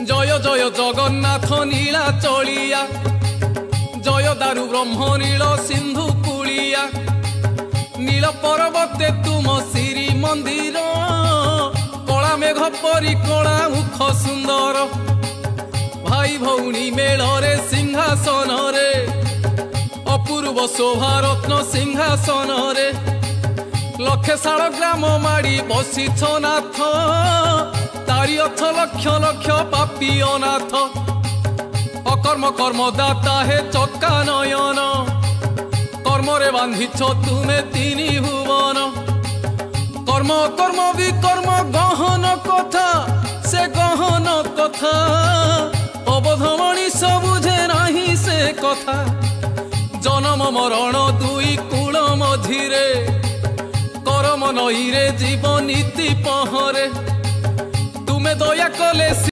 जय जय जगन्नाथ नीला चलिया जय दारु ब्रह्म नील सिंधु कूलिया नील पर्वते तुम श्री मंदिर कला मेघ परी कला मुख सुंदर भाई भौणी मेलरे सिंहासन रे अपूर्व शोभा रत्न सिंहासन रे लक्षे शाल ग्राम माड़ी बसीछ नाथ तारी अथ लक्ष लक्ष पापी अनाथ अकर्म कर्मदाता हे चक्का नयन कर्म रे बांधिछ तुमे तीन भुवन कर्म कर्म विकर्म गहन कथा से गहन कथा अबध मनीष बुझे नाही से कथा जन्म मरण दुई कूल मझिरे करम नईरे जीवन नीति पहरे तुमे दया कले।